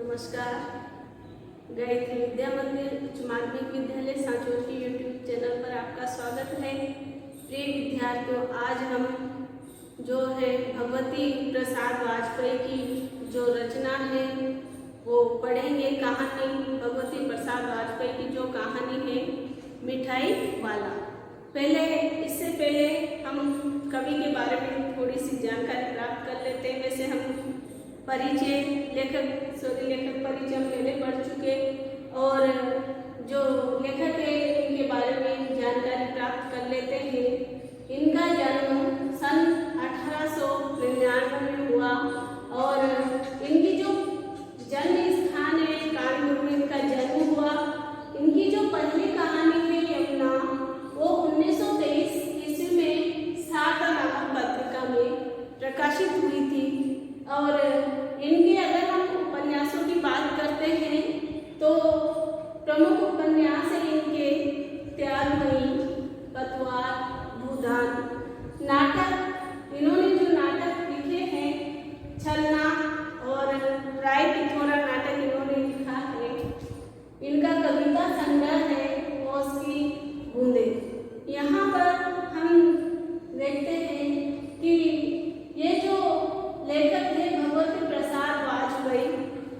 नमस्कार। गायत्री विद्या मंदिर उच्च माध्यमिक विद्यालय सांचौर की यूट्यूब चैनल पर आपका स्वागत है। प्रिय विद्यार्थियों, आज हम जो है भगवती प्रसाद वाजपेयी की जो रचना है वो पढ़ेंगे। कहानी भगवती प्रसाद वाजपेयी की जो कहानी है मिठाई वाला। इससे पहले हम कवि के बारे में थोड़ी सी जानकारी प्राप्त कर लेते हैं। वैसे हम लेखक परिचय हम पहले पढ़ चुके और जो लेखक है इनके बारे में जानकारी प्राप्त कर लेते हैं। इनका जन्म सन 1899 में हुआ और इनकी जो जन्म स्थान है कानपुर में इनका जन्म हुआ। इनकी जो पहली कहानी है यमुना वो 1923 ईस्वी में सागर पत्रिका में प्रकाशित हुई थी। और इनके अगर हम उपन्यासों की बात करते हैं तो प्रमुख उपन्यास है इनके त्यागमयी, पतवार, भूदान। नाटक इन्होंने जो नाटक लिखे हैं छलना और राय पिथौरा नाटक इन्होंने लिखा है। इनका कविता संग्रह है ओस की बूंदें। यहाँ पर हम देखते हैं कि ये जो लेखक थे भगवती प्रसाद वाजपेयी,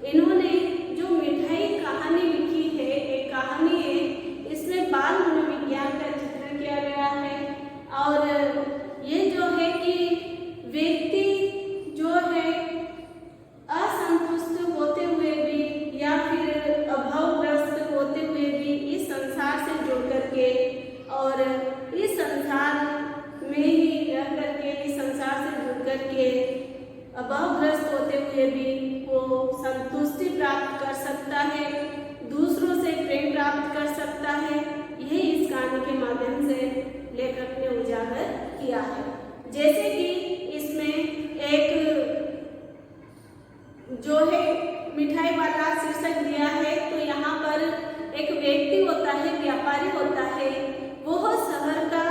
इन्होंने जो मिठाई कहानी लिखी है, एक कहानी है, इसमें बाल मनोविज्ञान का चित्रण किया गया है। और ये जो है कि व्यक्ति जो है असंतुष्ट होते हुए भी या फिर अभावग्रस्त होते हुए भी इस संसार से जुड़ करके और इस संसार में ही रह करके इस संसार से जुड़ करके अभावग्रस्त होते हुए भी वो संतुष्टि प्राप्त कर सकता है, दूसरों से प्रेम प्राप्त कर सकता है। यही इस कहानी के माध्यम से लेखक ने उजागर किया है। जैसे कि इसमें एक जो है मिठाई वाला शीर्षक दिया है, तो यहाँ पर एक व्यक्ति होता है, व्यापारी होता है। वो शहर का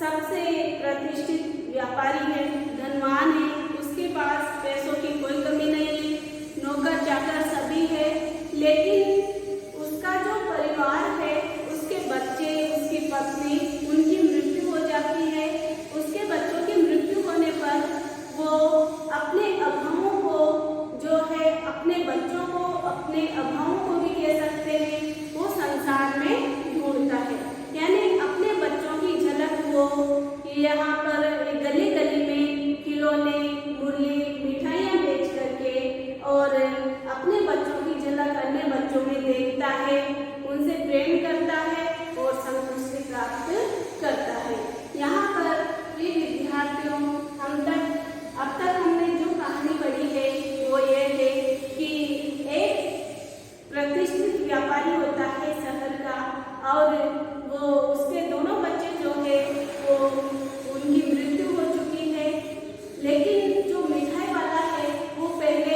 सबसे प्रतिष्ठित व्यापारी है, धनवान है, उसके पास पैसों की कोई कमी नहीं है, नौकर चाकर सभी है। लेकिन उसका जो परिवार है, उसके बच्चे, उसकी पत्नी, उनकी मृत्यु हो जाती है। उसके बच्चों की मृत्यु होने पर वो अपने अभावों को जो है अपने बच्चों को, अपने अभावों को भी कह सकते हैं, वो संसार में ढूंढता है। यानी अपने बच्चों की झलक वो यहाँ पर गली गली में खिलौने, मुरली, मिठाइयाँ बेच करके और अपने बच्चों की झलक अन्य बच्चों में देखता है, उनसे प्रेम करता है और संतुष्टि प्राप्त करता है। यहाँ पर प्रिय विद्यार्थियों, अब तक हमने जो कहानी पढ़ी है वो ये है कि एक प्रतिष्ठित व्यापारी होता है शहर का और वो उसके दोनों बच्चे जो है वो उनकी मृत्यु हो चुकी है। लेकिन जो मिठाई वाला है वो पहले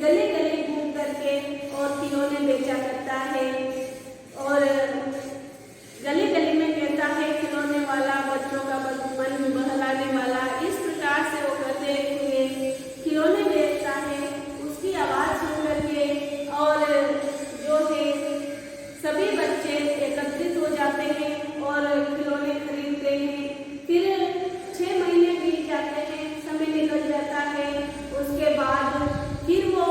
गली गली घूम करके और खिलौने बेचा करता है और गली गली में कहता है खिलौने वाला, बच्चों का मन बहलाने वाला। इस प्रकार से वो करते हुए खिलौने बेचता है। उसकी आवाज़ सुन करके और जो है सभी बच्चे एकत्रित हो जाते हैं और खिलौने खरीदते हैं। फिर 6 महीने बीत जाते हैं, समय निकल जाता है। उसके बाद फिर वो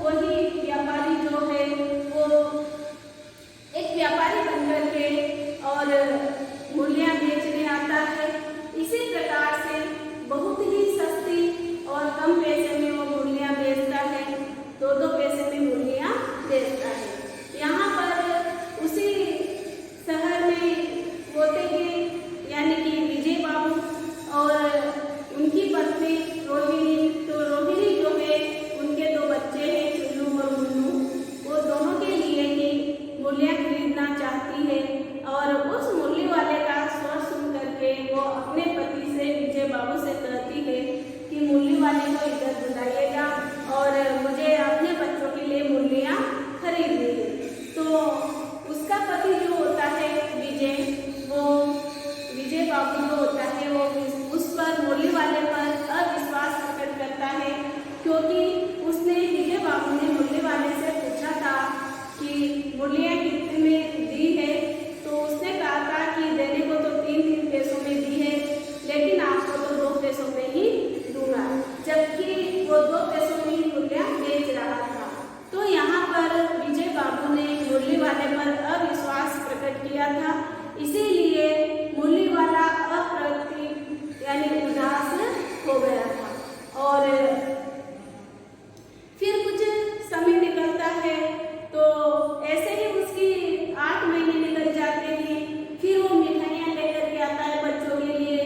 वही व्यापारी जो है वो एक व्यापारी बन करके और मूलियाँ बेचने आता है। इसी प्रकार से बहुत ही सस्ती और कम पैसे में वो मूलियाँ बेचता है, 2-2 पैसे में मूलियाँ बेचता है। यहाँ पर उसी शहर में होते हैं यानी कि विजय बाबू और उनकी पत्नी रोहिणी। तो रोहिणी जो है उनके 2 बच्चे हैं, चुन्नू और मुन्नू। वो दोनों के लिए ही मूलियाँ खरीदना चाहती है और उस मूली वाले का स्वर सुन करके वो अपने पति से, विजय बाबू से कहती है कि मूली वाले को इधर बुलाइएगा और मुझे अपने बच्चों के लिए मूलियाँ खरीदनी है। तो उसका पति जो होता है विजय बाबू जो होता है वो उस पर, मूली वाले पर अविश्वास प्रकट करता है, क्योंकि उसने विजय बाबू ने मूली वाले से इसीलिए मुरली वाला अप्रतिभ यानी उदास हो गया था। और फिर कुछ समय निकलता है तो ऐसे ही उसकी 8 महीने निकल जाते हैं। फिर वो मिठाइयाँ लेकर के आता है बच्चों के लिए।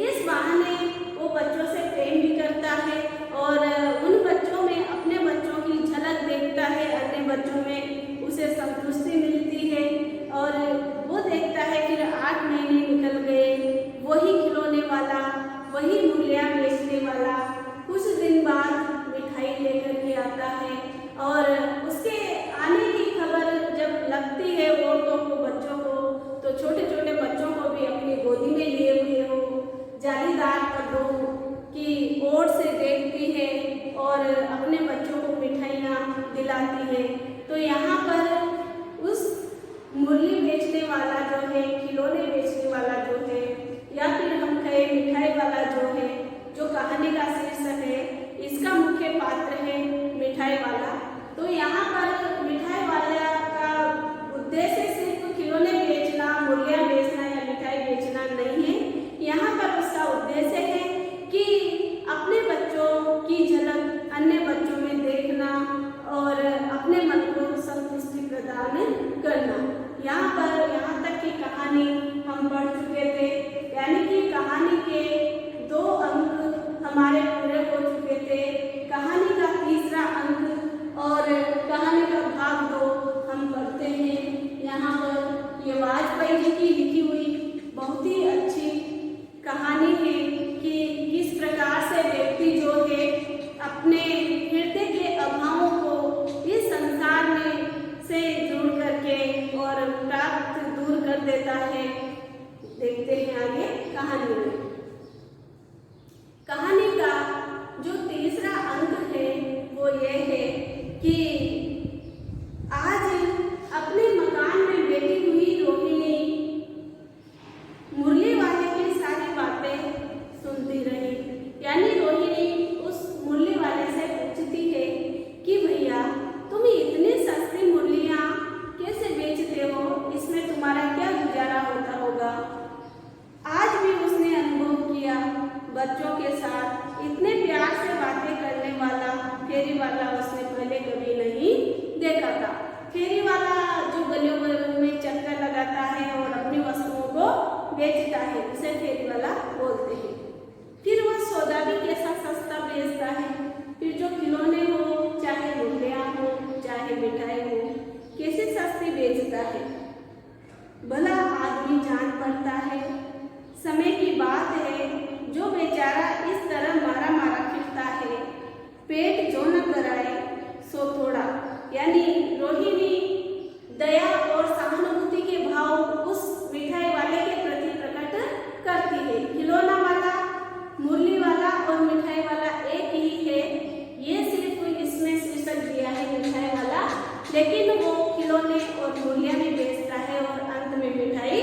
इस बहाने वो बच्चों से प्रेम भी करता है और उन बच्चों में अपने बच्चों की झलक देखता है, अन्य बच्चों में उसे संतुष्टि मिलती है और वो देखता है। फिर 8 महीने निकल गए, वही खिलौने वाला, वही मुरलियाँ बेचने वाला कुछ दिन बाद मिठाई लेकर के आता है और उसके आने की खबर जब लगती है औरतों को, बच्चों को, तो छोटे छोटे बच्चों को भी अपनी गोदी में लिए हुए हो जालीदार पर्दों की ओर से देखती है और अपने बच्चों को मिठाइयाँ दिलाती है। तो यहाँ पर उस मुरली बेचने वाला जो है, खिलौने बेचने वाला जो है, या फिर हम कहें मिठाई वाला जो है, जो कहानी का शीर्षक है, इसका मुख्य पात्र है मिठाई वाला। तो यहाँ पर मिठाई वाला का उद्देश्य सिर्फ खिलौने बेचना, मुरलियाँ बेचना या मिठाई बेचना नहीं है। यहाँ पर उसका उद्देश्य है कि अपने बच्चों की झलक अन्य बच्चों में देखना और अपने मन को संतुष्टि प्रदान करना। यहाँ तक की कहानी हम पढ़ चुके थे, यानी कि कहानी के 2 अंक हमारे पूरे हो चुके थे। कहानी का तीसरा अंक और कहानी का भाग 2 हम पढ़ते हैं। यहाँ पर ये वाजपेयी जी की लिखी हुई बहुत ही अच्छी कहानी है कि किस प्रकार से व्यक्ति जो है अपने हृदय के अभावों को इस संसार में से दूर करके और प्राप्त दूर कर देता है। देखते हैं आगे कहानी में। कहानी का जो तीसरा अंक है वो ये है कि आज अपने मकान में बैठी हुई रोहिणी मुरली वाले की सारी बातें सुनती रही। यानी रोहिणी उस मुरली वाले से पूछती है कि भैया तुम इतनी सस्ती मुरलियाँ कैसे बेचते हो, इसमें तुम्हारा क्या गुजारा होता होगा। आज भी उसने अनुभव किया बच्चों के साथ इतने प्यार से बातें करने वाला फेरी वाला उसने पहले कभी नहीं देखा था। फेरी वाला जो गलियों में चक्कर लगाता है और अपनी वस्तुओं को बेचता है, उसे फेरी वाला बोलते हैं। फिर वह सौदा भी कैसा सस्ता बेचता है। फिर जो खिलौने हो, चाहे मुरलियाँ हो, चाहे मिठाई हो, कैसे सस्ती बेचता है। भला आदमी जान पड़ता है, समय की बात है जो बेचारा इस तरह मारा मारा फिरता है। पेट जो न कराए सो थोड़ा। यानी रोहिणी दया और सहानुभूति के भाव उस मिठाई वाले के प्रति प्रकट करती है। खिलौना वाला, मुरली वाला और मिठाई वाला एक ही है। ये सिर्फ इसमें शीर्षक दिया है मिठाई वाला, लेकिन वो खिलौने और मुरलियाँ भी बेचता है और अंत में मिठाई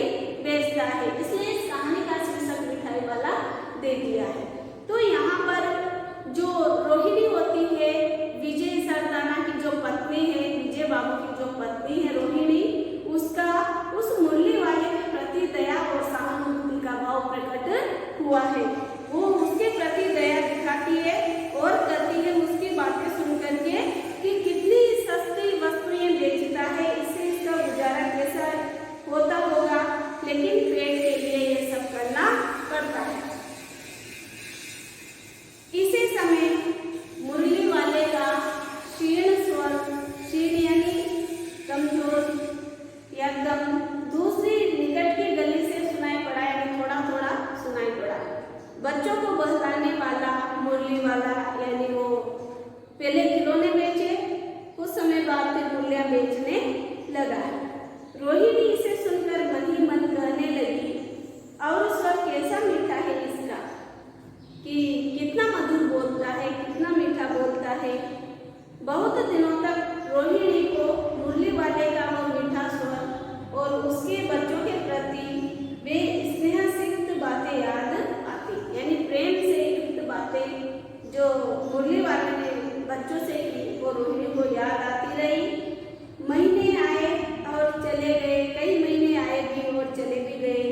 गए,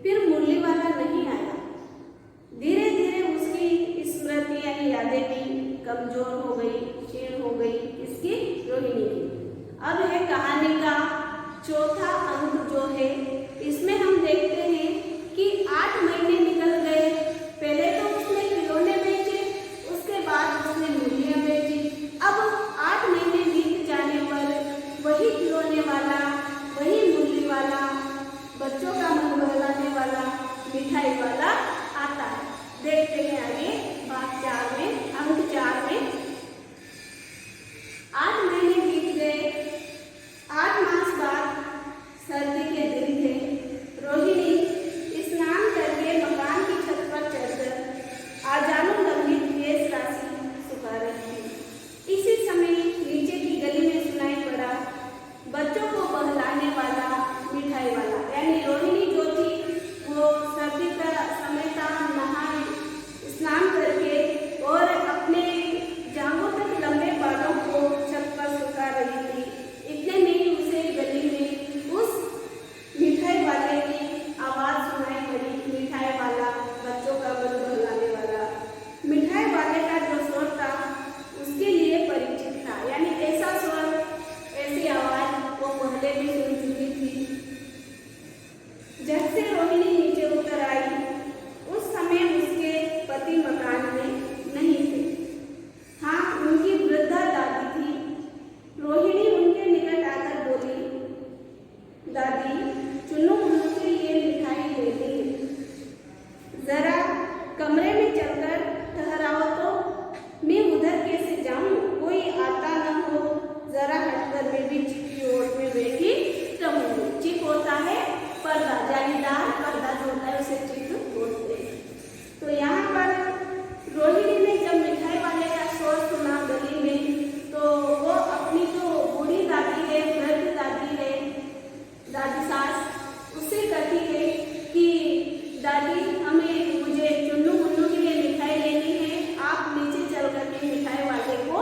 फिर मुरली वाला नहीं आया। धीरे धीरे उसकी स्मृति यानी यादें भी कमजोर हो गई, क्षीण हो गई इसकी रोहिणी की। अब है कहानी का चौथा अंक जो है, इसमें हम देखते हैं कि 8 महीने निकल गए। पहले तो उसने खिलौने बेचे, उसके बाद उसने मुरलियां बेची। अब 8 महीने बीत जाने पर वही खिलौने वाला, वही मुरली वाला, बच्चों का मन बहलाने वाला मिठाई वाला आता है। देखते हैं आगे बात 4 में, अंक 4 में। 8 महीने बीत गए। 8 मास बाद सर्दी के दिन थे। रोहिणी स्नान करके मकान की छत पर चढ़कर आजानुलंबित केश राशि सुखा रही थी। इसी समय नीचे की गली में सुनाई पड़ा बच्चों को बहलाने वाला मिठाई वाला, यानी रोहिणी जो थी वो सर्दी का समय था, नहाए स्नान करके और अपने जांघों तक लंबे बालों को छत पर सुखा रही थी। इतने में ही उसे गली में उस मिठाई वाले की आवाज सुनाई पड़ी। मिठाई वाला, बच्चों का मन बहलाने वाला। मिठाई वाले का जो स्वर था उसके लिए परिचित था, यानी ऐसा स्वर, ऐसी आवाज वो पहले भी सुन चुकी थी। जब से रोहिणी नीचे उतर आई, उस समय उसके पति मकान में नहीं थे। हाँ, उनकी वृद्धा दादी थी। रोहिणी उनके निकट आकर बोली, दादी, चुन्नू मुन्नू के लिए मिठाई लेनी है, जरा कमरे में चलकर ठहराओ तो मैं उधर कैसे जाऊं, कोई आता न हो, जरा हटकर मैं भी चिप की ओर में बैठी रहूंगी। चिप होता है पर्दा, जालीदार पर्दा जो होता है उसे चिप बोलते हैं। तो यहाँ पर रोहिणी ने जब मिठाई वाले का शोर सुना गली में, तो वो अपनी जो बूढ़ी दादी है, वृद्ध दादी है, दादी सास, उससे कहती है कि दादी, मुझे चुन्नू मुन्नू के लिए मिठाई लेनी है, आप नीचे चल करके मिठाई वाले को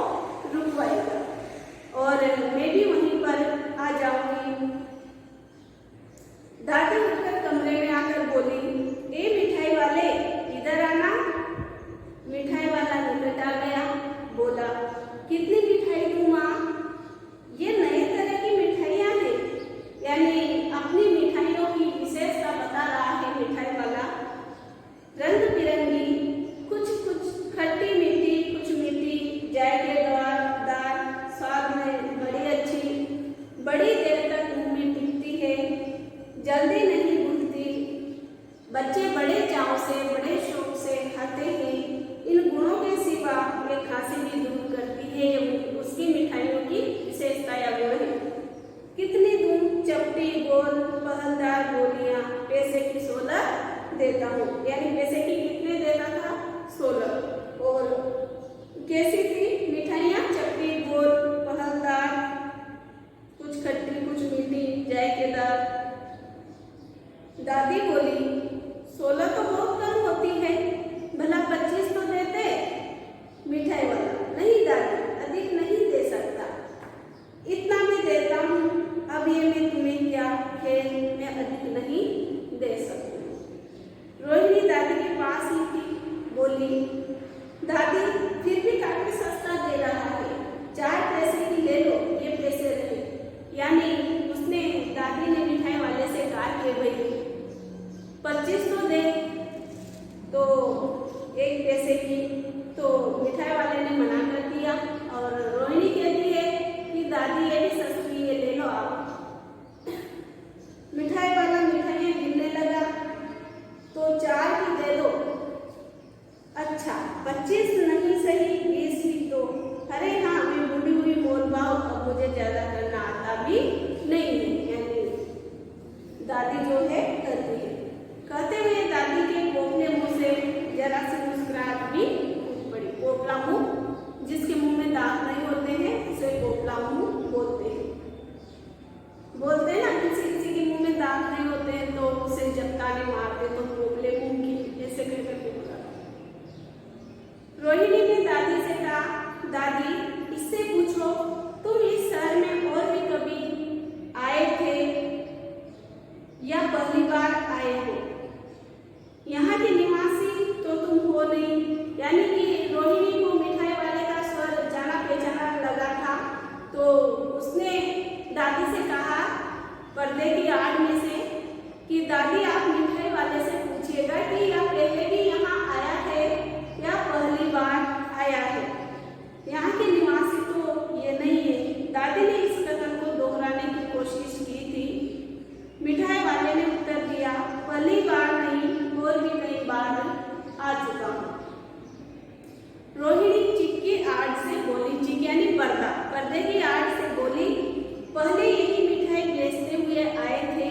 रुकवाएगा और मैं भी वहीं पर आ जाऊंगी। दादी उठकर कमरे में आकर बोली, ए मिठाई वाले, इधर आना। मिठाई वाला निकट आ गया, बोला, कितनी मिठाई दूं माँ? ये नए तरह की मिठाइयाँ हैं, यानी अपनी मिठाइयों की विशेषता बता रहा है मिठाई वाला। रंग बिरंगी, कुछ खट्टी मीठी, कुछ मीठी, जायकेदार, स्वाद में बड़ी अच्छी, बड़ी देर तक मुंह में टिकती है, जल्दी नहीं भूलती, बच्चे बड़े चाव से, बड़े शौक से खाते हैं। इन गुणों के सिवा ये खांसी भी दूर करती है, उसकी मिठाइयों की विशेषता या गुण है। कितनी दूं? चपटी, गोल, पहलदार गोलियां, पैसे की 16 देता हूँ, यानी पैसे की कितने देता था? 16। और कैसी थी मिठाइयाँ? चपटी, गोल, पहलदार, कुछ खट्टी, कुछ मीठी, जायकेदार। दादी बोली, 16 तो बहुत कम होती है, भला 25 तो देते। मिठाई वाला, नहीं दादी, अधिक नहीं दे सकता, इतना भी देता हूँ, अब ये मैं तुम्हें क्या खेल में अधिक नहीं दे सकती। रोहिणी दादी के पास ही थी, बोली, दादी फिर भी काफी सस्ता दे रहा है, 4 पैसे की ले लो, ये पैसे रहे। यानी उसने, दादी ने मिठाई वाले से कहा कि भाई 25 तो दे, तो 1 पैसे की। तो मिठाई वाले ने मना कर दिया और रोहिणी कहती है कि दादी ये भी सस्ती, ये ले लो आप। मिठाई वाला मिठाइयाँ गिनने लगा, तो 4 की दे दो। अच्छा, 25 नहीं सही, 20 ही तो। अरे हाँ, मैं बूढ़ी हुई मोल भाव, अब मुझे ज्यादा करना आता भी नहीं है, यानी दादी जो है करती है। कहते हुए दादी के पोपले मुंह से जरा सी मुस्कुराहट भी उठ पड़ी। पोपला मुंह, जिसके मुंह में दांत नहीं होते हैं उसे पोपला मुंह बोलते हैं। बोलते हैं ना, किसी किसी के मुंह में दांत नहीं होते हैं तो उसे जब ताने मारते तो पोपले मुंह की, ऐसे कहकर के बोला। रोहिणी ने दादी से कहा, दादी इससे पूछो, तुम इस शहर में और भी कभी आए थे या पहली बार पर्दे की आड़ में से कि दादी आप मिठाई वाले से पूछिएगा कि यह पहले भी यहाँ आया है या पहली बार आया है, यहाँ के निवासी तो ये नहीं है। दादी ने इस कथन को दोहराने की कोशिश की थी। मिठाई वाले ने उत्तर दिया, पहली बार नहीं और भी कई बार आ चुका हूँ। रोहिणी चिक की आड़ से बोली, चिक यानी पर्दा, पर्दे की आड़ से बोली, पहले यही मिठाई बेचते हुए आए थे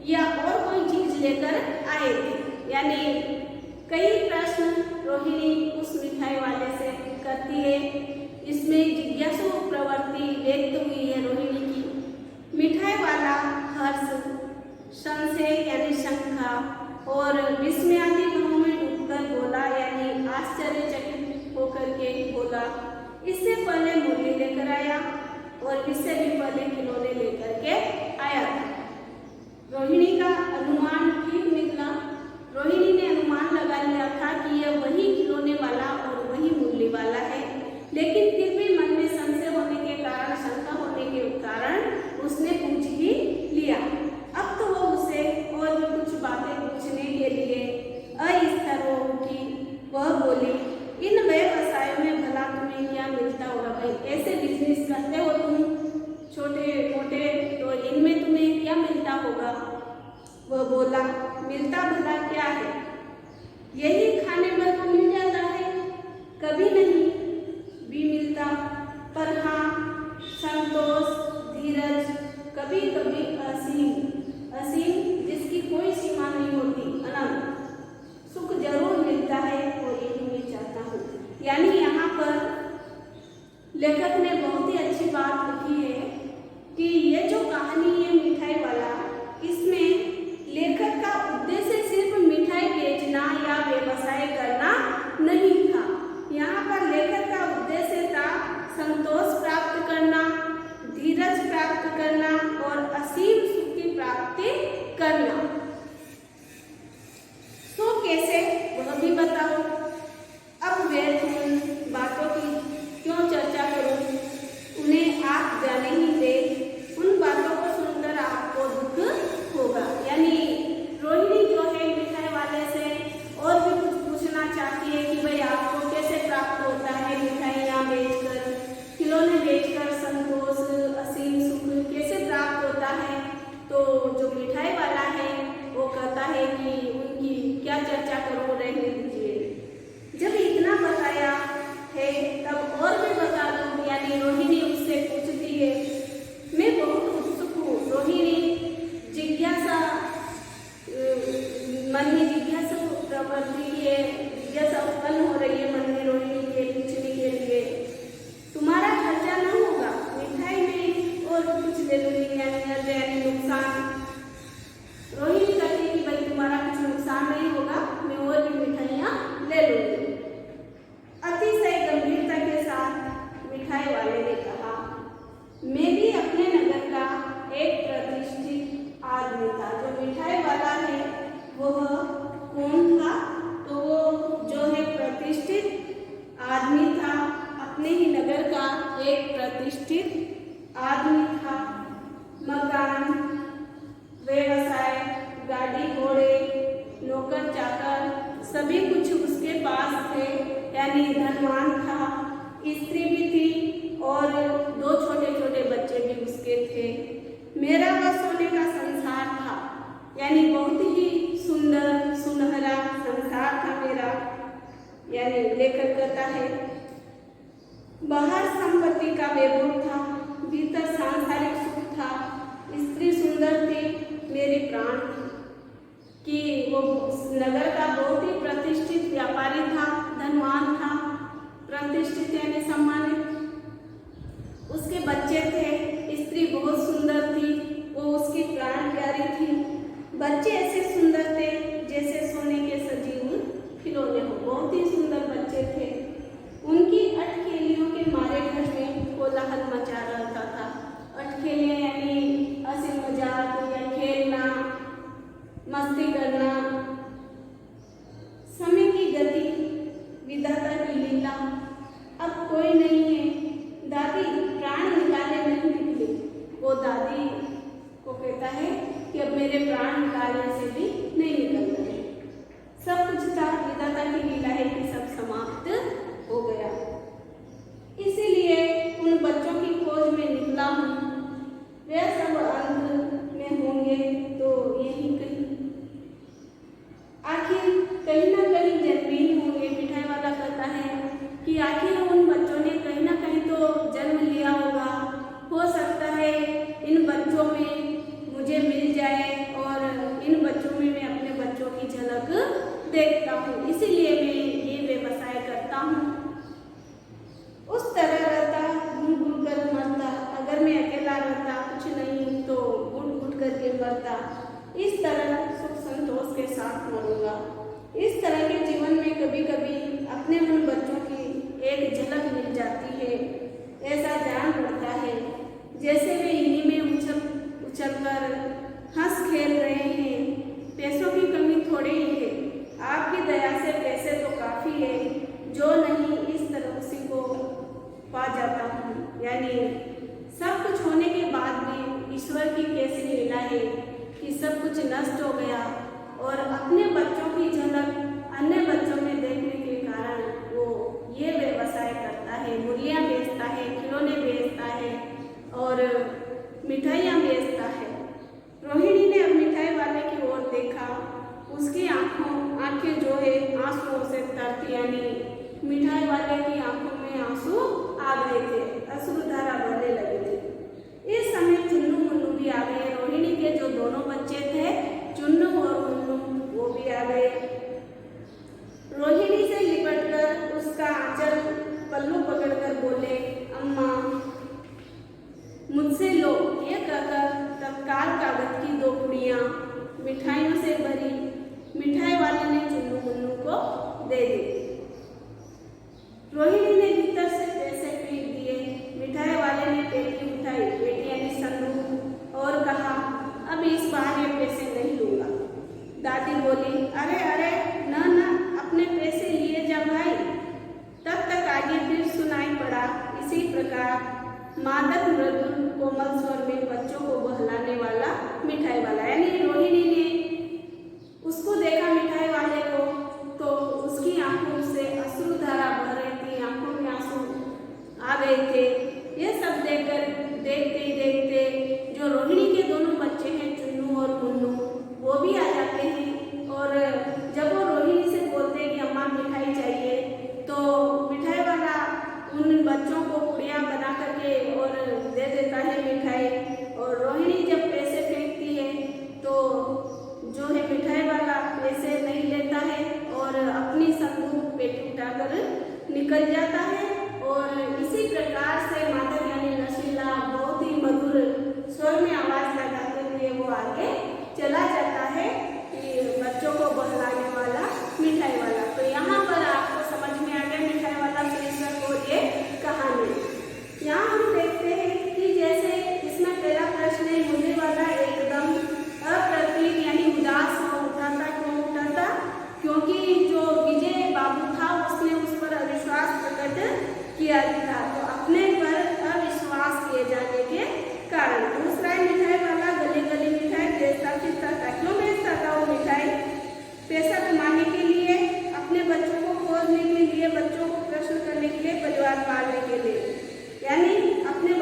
या और कोई चीज लेकर आए थे। यानी कई प्रश्न रोहिणी उस मिठाई वाले से करती है। इसमें जिज्ञासु प्रवृत्ति व्यक्त हुई है रोहिणी की। मिठाई वाला हर्ष, संशय यानी शंका और विस्मय आदि भावों में डूबकर बोला, यानी आश्चर्यचकित होकर के बोला, इससे पहले मूली लेकर आया और इससे भी पहले खिलौने लेकर के आया था। रोहिणी का अनुमान ठीक निकला। रोहिणी ने अनुमान लगा लिया था कि यह वही खिलौने वाला और वही मूली वाला है, लेकिन फिर भी मन में संशय होने के कारण, शंका होने के कारण उसने पूछ ही लिया। अब तो वो उसे और भी कुछ बातें पूछने के लिए अस्थिर हो उठी। वह बोली, इन व्यवसायों में भला तुम्हें क्या मिलता होगा भाई? ऐसे बिजनेस करते हो तुम छोटे मोटे, तो इनमें तुम्हें क्या मिलता होगा? वह बोला, मिलता भला क्या है, यही खाने पर तो मिल जाता है, कभी नहीं भी मिलता, पर हाँ संतोष, धीरज, कभी कभी असीम, असीम जिसकी कोई सीमा नहीं होती, अनंत सुख जरूर मिलता है और यही मैं चाहता हूँ। यानी यहाँ पर लेखक ने बहुत ही अच्छी बात लिखी है कि ये जो कहानी है मिठाई वाला, इसमें लेखक का उद्देश्य सिर्फ मिठाई बेचना या व्यवसाय करना नहीं था। यहाँ पर लेखक का उद्देश्य था संतोष प्राप्त करना, धीरज प्राप्त करना और असीम सुख की प्राप्ति करना। तो कैसे, वह भी बताओ। अब व्यर्थ उन बातों की क्यों चर्चा करूं, उन्हें आप जाने ही दे, उन बातों को सुनकर आपको दुख होगा। यानी रोहिणी जो है मिठाई वाले से और भी कुछ पूछना चाहती है कि भाई आपको कैसे प्राप्त होता है मिठाइयाँ बेचकर, खिलौने बेचकर संतोष, असीम सुख कैसे प्राप्त होता है। तो जो मिठाई वाला है वो कहता है कि उनकी क्या चर्चा करो, रहने दीजिए। जब इतना बताया है तब और भी बता दूं। यानी रोहिणी उससे पूछती है, मैं बहुत उत्सुक हूँ। रोहिणी जिज्ञासा, मन में जिज्ञासा प्रवृत्ति है, जिज्ञासा उत्पन्न हो रही है मन में रोहिणी के पूछने के लिए। तुम्हारा खर्चा न होगा, मिठाई में और कुछ ले लूंगी, यानी नुकसान। रोहिणी कहती कि भाई तुम्हारा कुछ नुकसान नहीं होगा, मैं और भी मिठाइयाँ ले लूंगी। अतिशय गंभीरता के साथ मिठाई वाले ने कहा, मैं भी अपने नगर का एक प्रतिष्ठित आदमी था। जो मिठाई वाला है वह कौन था? तो वो जो है प्रतिष्ठित आदमी था, अपने ही नगर का एक प्रतिष्ठित आदमी था। मकान, व्यवसाय, गाड़ी घोड़े, नौकर चाकर सभी कुछ उसके पास थे, यानी धनवान था। स्त्री भी थी और 2 छोटे छोटे बच्चे भी उसके थे। मेरा वह सोने का संसार था, यानी बहुत ही सुंदर सुनहरा संसार था मेरा। यानी लेखक कहता है, बाहर संपत्ति का वैभव था, भीतर सांसारिक सुख था। स्त्री सुंदर थी, मेरे प्राण थी। कि वो नगर का बहुत ही प्रतिष्ठित व्यापारी था, धनवान था, प्रतिष्ठित यानी सम्मानित। उसके बच्चे थे, स्त्री बहुत सुंदर थी, वो उसकी प्राण प्यारी थी। बच्चे ऐसे सुंदर थे जैसे सोने के सजीव खिलौने हो, बहुत ही सुंदर बच्चे थे। उनकी अटखेलियों के मारे घर में कोलाहल मचा रहता था। अटखेलियाँ यानी हंसी मजाक या खेलना, मस्ती करना, समय की गति, विधाता की लीला। अब कोई नहीं है, दादी प्राण निकाले नहीं निकले। वो दादी को कहता है कहीं ना कहीं जन्मे ही होंगे। मिठाई वाला कहता है कि आखिर उन बच्चों ने कहीं ना कहीं तो जन्म लिया होगा, हो सकता है इन बच्चों में मुझे मिल जाए और इन बच्चों में मैं अपने बच्चों की झलक देखता हूँ, इसीलिए मैं ये व्यवसाय करता हूँ। उस तरह रहता, घूम घूम कर मरता, अगर मैं अकेला रहता कुछ नहीं तो घुट घुट करके मरता, इस तरह सुख संतोष के साथ मरूंगा। इस तरह के जीवन में कभी कभी अपने उन बच्चों की एक झलक मिल जाती है, ऐसा ध्यान पड़ता है जैसे वे इन्हीं में उछल उछल कर हंस खेल रहे हैं। पैसों की कमी थोड़ी ही है, आपकी दया से पैसे तो काफ़ी है, जो नहीं इस तरह उसी को पा जाता हूँ। यानी सब कुछ होने के बाद भी ईश्वर की कैसी लीला है कि सब कुछ नष्ट हो गया और अपने बच्चों की झलक अन्य बच्चों में देखने के कारण वो ये व्यवसाय करता है, मुर्गियाँ बेचता है, खिलौने बेचता है और मिठाइयाँ बेचता है। रोहिणी ने अब मिठाई वाले की ओर देखा, उसकी आंखें जो है आंसुओं से तरती, यानी मिठाई वाले की आंखों में आंसू आ गए थे, अश्रुधारा बहने लगे थे। इस समय चुन्नू मुन्नू भी आ गए। रोहिणी के जो दोनों बच्चे थे, चुन्नू और मुन्नू, वो भी आ गए। रोहिणी से लिपटकर उसका आंचल पल्लू पकड़कर बोले, अम्मा मुझसे लो। ये कहकर तत्काल कागज की 2 पुड़ियाँ मिठाइयों से भरी मिठाई वाले ने चुन्नू मुन्नू को दे दी। रोहिणी ने भीतर से पैसे फेंक दिए। मिठाई वाले ने पेटी उठाई, पेटी यानी संदूक, और कहा, अब इस बार ये पैसे नहीं लूंगा। दादी बोली, अरे अरे न न, अपने पैसे लिए जा भाई। तब तक आगे फिर सुनाई पड़ा इसी प्रकार मादक मृदुल कोमल स्वर में बच्चों को बहलाने वाला मिठाई वाला। यानी रोहिणी ने उसको देखा मिठाई वाले को, तो उसकी आंखों से अश्रुधारा बह रही थी, आंखों में आंसू आ गए थे। ये सब देखते ही देखते जो रोहिणी के दोनों बच्चे हैं, चुन्नू और मुन्नू, वो भी आ जाते हैं। और जब वो रोहिणी से बोलते हैं कि अम्मा मिठाई चाहिए, तो मिठाई वाला उन बच्चों को पुड़िया बना करके और दे देता है मिठाई। और रोहिणी जब पैसे फेंकती है तो जो है मिठाई वाला पैसे नहीं लेता है और अपनी संदूक पेटी उठाकर निकल जाता है। और इसी प्रकार से मादक यानी नशीला, बहुत ही मधुर स्वर में आवाज लगाते हुए वो आगे चला जाता है कि बच्चों को बहलाने वाला मिठाई वाला। तो यहाँ पर आपको समझ में आ गया मिठाई वाला शीर्षक और ये कहानी। यहाँ हम देखते हैं कि जैसे इसमें पहला प्रश्न है, मुझे वाला एकदम अप्रतिम यानी उदास हो उठा था। क्यों उठा था? क्योंकि जो विजय बाबू था उसने उस पर अविश्वास प्रकट किया था, तो अपने पर अविश्वास किए जाने के कारण। दूसरा मिठाई वाला गली गली मिठाई बेचता फिरता था। क्यों बेचता था वो मिठाई? पैसा कमाने के लिए, अपने बच्चों को खोजने के लिए, बच्चों को प्रश्न करने के लिए, परिवार पालने के लिए, यानी अपने